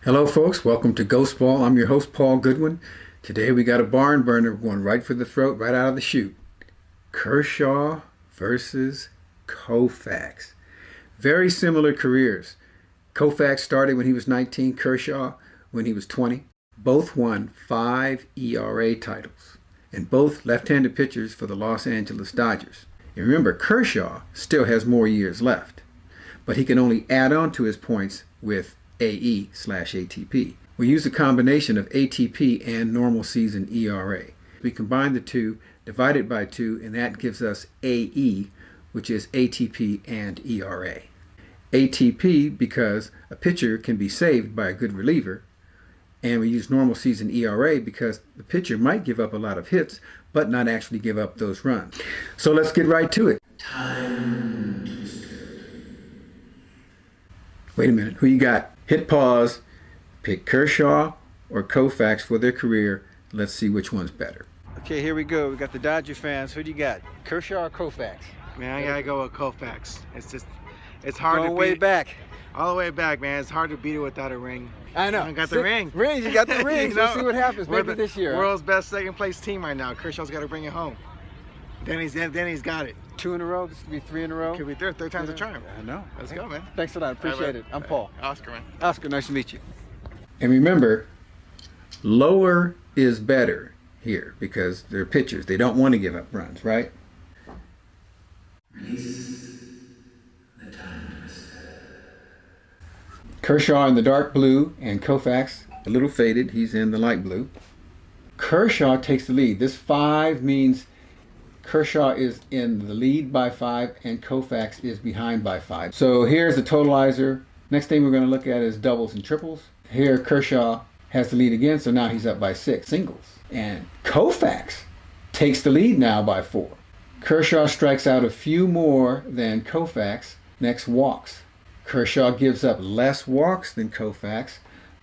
Hello folks, welcome to Ghostball. I'm your host Paul Goodwin. Today we got a barn burner going right for the throat, right out of the chute. Kershaw versus Koufax. Very similar careers. Koufax started when he was 19, Kershaw when he was 20. Both won 5 ERA titles, and both left-handed pitchers for the Los Angeles Dodgers. And remember, Kershaw still has more years left, but he can only add on to his points with AE/ATP. We use a combination of ATP and normal season ERA. We combine the two, divide it by 2, and that gives us AE, which is ATP and ERA. ATP because a pitcher can be saved by a good reliever, and we use normal season ERA because the pitcher might give up a lot of hits but not actually give up those runs. So let's get right to it. Wait a minute, who you got? Hit pause, pick Kershaw or Koufax for their career. Let's see which one's better. Okay, here we go. We got the Dodger fans. Who do you got? Kershaw or Koufax? Man, I gotta go with Koufax. It's hard to beat. Way back. All the way back, man. It's hard to beat it without a ring. I know. I got the ring. Rings, you got the rings. You know, Let's see what happens. Maybe the this year. World's best second place team right now. Kershaw's got to bring it home. Then he's got it. 2 in a row. This could be 3 in a row. Could be third time's a charm. I know. Let's go, man. Thanks for that. Appreciate it. I'm Paul. Oscar, man. Oscar, nice to meet you. And remember, lower is better here because they're pitchers. They don't want to give up runs, right? Release the time twist. Kershaw in the dark blue and Koufax a little faded. He's in the light blue. Kershaw takes the lead. This 5 means Kershaw is in the lead by 5 and Koufax is behind by 5. So here's the totalizer. Next thing we're going to look at is doubles and triples. Here Kershaw has the lead again, so now he's up by 6 singles. And Koufax takes the lead now by 4. Kershaw strikes out a few more than Koufax. Next, walks. Kershaw gives up less walks than Koufax.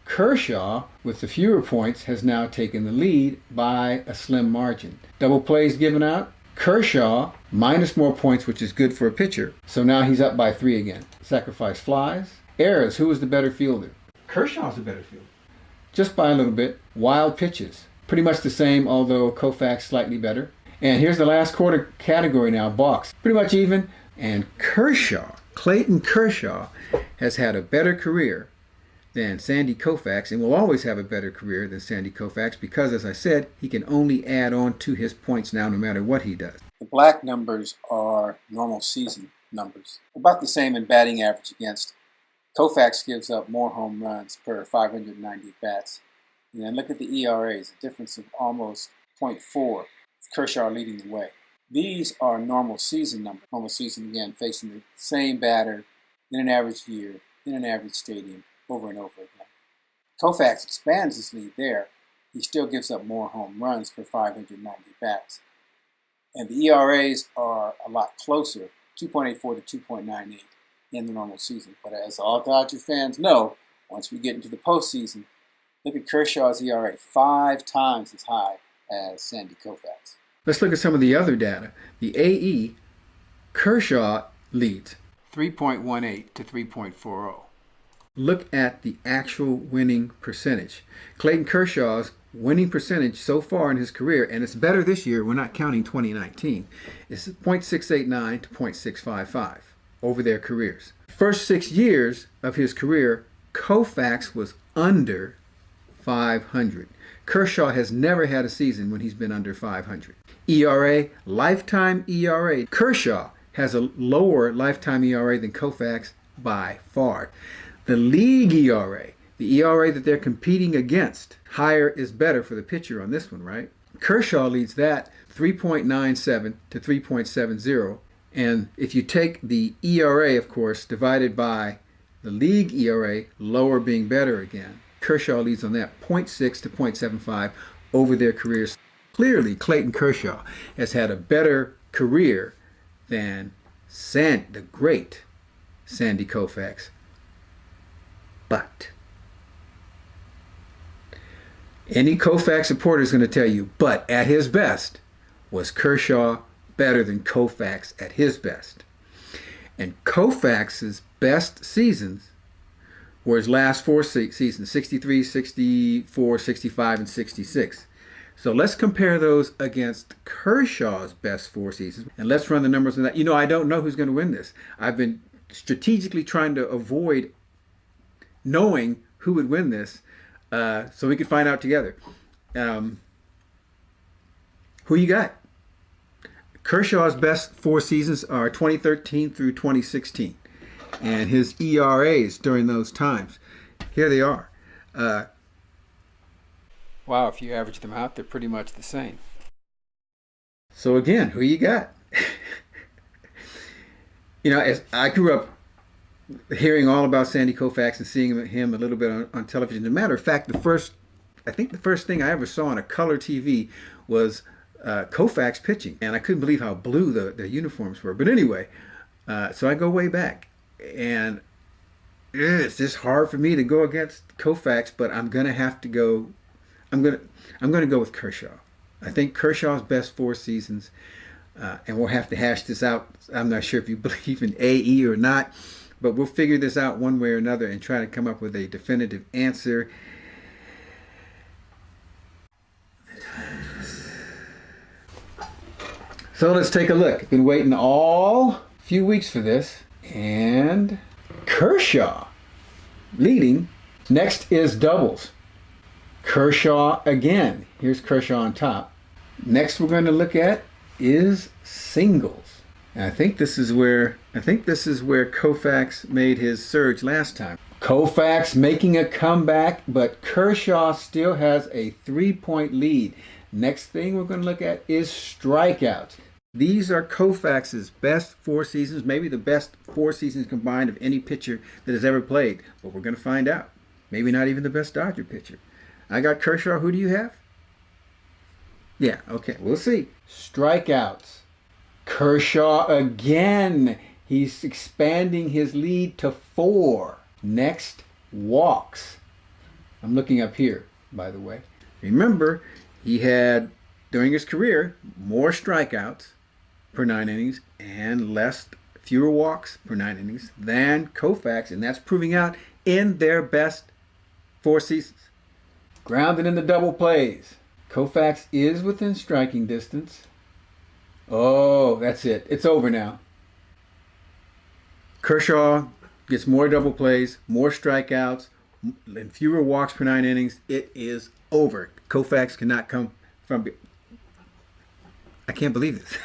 Kershaw, with the fewer points, has now taken the lead by a slim margin. Double plays given out. Kershaw minus more points, which is good for a pitcher. So now he's up by 3 again. Sacrifice flies. Errors. Who was the better fielder? Kershaw's the better fielder. Just by a little bit. Wild pitches. Pretty much the same, although Koufax slightly better. And here's the last quarter category now. Balks. Pretty much even. And Kershaw, Clayton Kershaw, has had a better career than Sandy Koufax and will always have a better career than Sandy Koufax because, as I said, he can only add on to his points now no matter what he does. The black numbers are normal season numbers. About the same in batting average against. Koufax gives up more home runs per 590 bats. And then look at the ERAs, a difference of almost 0.4, Kershaw leading the way. These are normal season numbers. Normal season, again, facing the same batter in an average year, in an average stadium, over and over again. Koufax expands his lead there. He still gives up more home runs per 590 bats. And the ERAs are a lot closer, 2.84 to 2.98 in the normal season. But as all Dodger fans know, once we get into the postseason, look at Kershaw's ERA, 5 times as high as Sandy Koufax. Let's look at some of the other data. The AE, Kershaw leads 3.18 to 3.40. Look at the actual winning percentage. Clayton Kershaw's winning percentage so far in his career, and it's better this year, we're not counting 2019, is 0.689 to 0.655 over their careers. First 6 years of his career, Koufax was under 500. Kershaw has never had a season when he's been under 500. ERA, lifetime ERA. Kershaw has a lower lifetime ERA than Koufax by far. The league ERA, the ERA that they're competing against, higher is better for the pitcher on this one, right? Kershaw leads that 3.97 to 3.70. And if you take the ERA, of course, divided by the league ERA, lower being better again, Kershaw leads on that 0.6 to 0.75 over their careers. Clearly, Clayton Kershaw has had a better career than the great Sandy Koufax. But any Koufax supporter is going to tell you, but at his best, was Kershaw better than Koufax at his best? And Koufax's best seasons for his last four seasons, 63, 64, 65, and 66. So let's compare those against Kershaw's best four seasons, and let's run the numbers on that. You know, I don't know who's going to win this. I've been strategically trying to avoid knowing who would win this, so we could find out together. Who you got? Kershaw's best four seasons are 2013 through 2016, and his ERAs during those times. Here they are. Wow, if you average them out, they're pretty much the same. So again, who you got? You know, as I grew up hearing all about Sandy Koufax and seeing him a little bit on television. As a matter of fact, I think the first thing I ever saw on a color TV was Koufax pitching, and I couldn't believe how blue the uniforms were. But anyway, so I go way back, and it's just hard for me to go against Koufax, but I'm gonna have to go. I'm gonna go with Kershaw. I think Kershaw's best four seasons, and we'll have to hash this out. I'm not sure if you believe in AE or not, but we'll figure this out one way or another and try to come up with a definitive answer. So let's take a look. Been waiting all few weeks for this, and Kershaw leading. Next is doubles. Kershaw again. Here's Kershaw on top. Next we're going to look at is singles. And I think this is where Koufax made his surge last time. Koufax making a comeback, but Kershaw still has a 3-point lead. Next thing we're going to look at is strikeouts. These are Koufax's best four seasons, maybe the best four seasons combined of any pitcher that has ever played. But we're going to find out. Maybe not even the best Dodger pitcher. I got Kershaw. Who do you have? Yeah, okay, we'll see. Strikeouts. Kershaw again. He's expanding his lead to 4. Next, walks. I'm looking up here, by the way. Remember, he had, during his career, more strikeouts per 9 innings and fewer walks per 9 innings than Koufax, and that's proving out in their best 4 seasons. Grounded in the double plays. Koufax is within striking distance. Oh, that's it. It's over now. Kershaw gets more double plays, more strikeouts, and fewer walks per 9 innings. It is over. Koufax cannot come from... I can't believe this.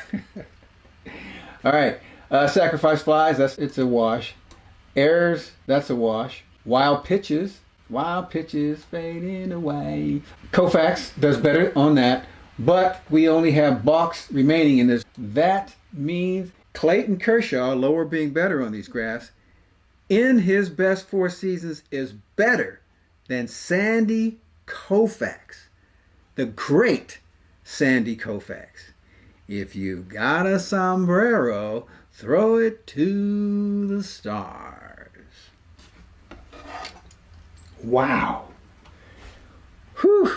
All right. Sacrifice flies, it's a wash. Errors, that's a wash. Wild pitches fading away. Koufax does better on that, but we only have balks remaining in this. That means Clayton Kershaw, lower being better on these graphs, in his best 4 seasons is better than Sandy Koufax, the great Sandy Koufax. If you got a sombrero, throw it to the stars. Wow. Whew.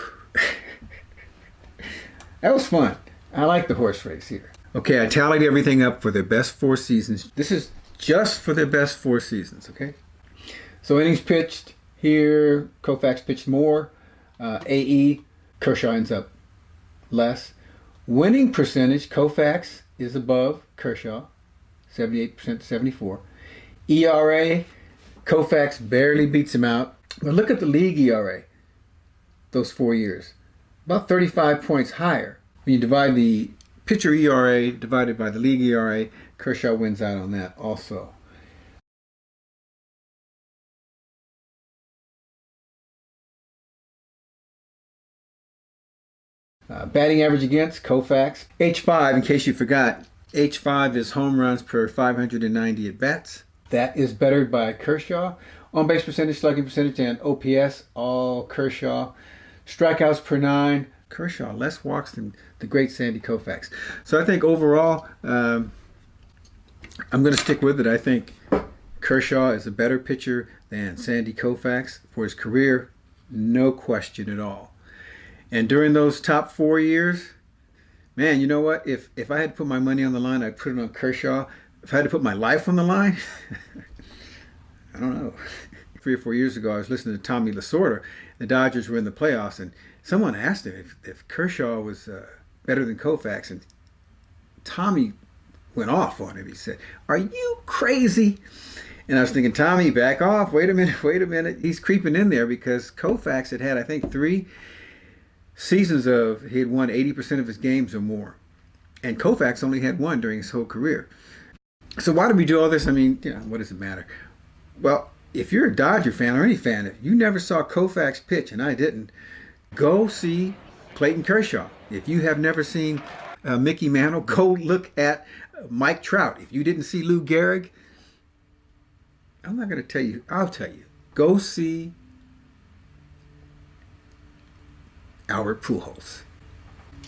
That was fun. I like the horse race here. Okay, I tallied everything up for their best 4 seasons. This is just for their best 4 seasons, okay? So innings pitched here, Koufax pitched more. AE, Kershaw ends up less. Winning percentage, Koufax is above Kershaw, 78% to 74. ERA, Koufax barely beats him out. But look at the league ERA, those 4 years. About 35 points higher. When you divide the pitcher ERA divided by the league ERA, Kershaw wins out on that also. Batting average against Koufax. H5, in case you forgot, H5 is home runs per 590 at-bats. That is bettered by Kershaw. On-base percentage, slugging percentage, and OPS, all Kershaw. Strikeouts per 9, Kershaw. Less walks than the great Sandy Koufax. So I think overall, I'm going to stick with it. I think Kershaw is a better pitcher than Sandy Koufax for his career, no question at all. And during those top 4 years, man, you know what? If I had to put my money on the line, I'd put it on Kershaw. If I had to put my life on the line, I don't know. 3 or 4 years ago, I was listening to Tommy Lasorda. The Dodgers were in the playoffs, and someone asked him if Kershaw was better than Koufax, and Tommy went off on him. He said, "Are you crazy?" And I was thinking, Tommy, back off. Wait a minute. He's creeping in there because Koufax had I think, 3 seasons he had won 80% of his games or more. And Koufax only had 1 during his whole career. So why do we do all this? I mean, what does it matter? Well, if you're a Dodger fan or any fan, if you never saw Koufax pitch, and I didn't, go see Clayton Kershaw. If you have never seen Mickey Mantle, go look at Mike Trout. If you didn't see Lou Gehrig, I'm not going to tell you. I'll tell you. Go see Albert Pujols.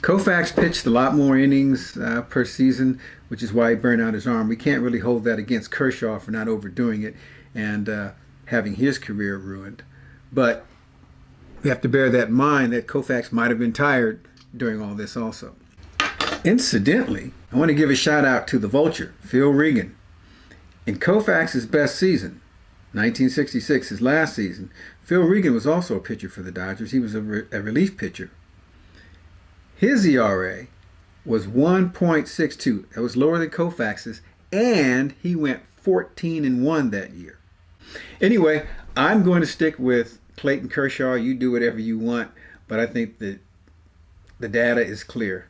Koufax pitched a lot more innings per season, which is why he burned out his arm. We can't really hold that against Kershaw for not overdoing it and having his career ruined. But we have to bear that in mind that Koufax might have been tired during all this also. Incidentally, I want to give a shout out to the Vulture, Phil Regan. In Koufax's best season, 1966, his last season, Phil Regan was also a pitcher for the Dodgers. He was a relief pitcher. His ERA was 1.62. That was lower than Koufax's, and he went 14-1 that year. Anyway, I'm going to stick with Clayton Kershaw. You do whatever you want, but I think that the data is clear.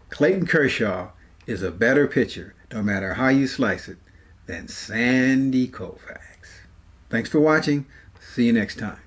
Clayton Kershaw is a better pitcher, no matter how you slice it, than Sandy Koufax. Thanks for watching. See you next time.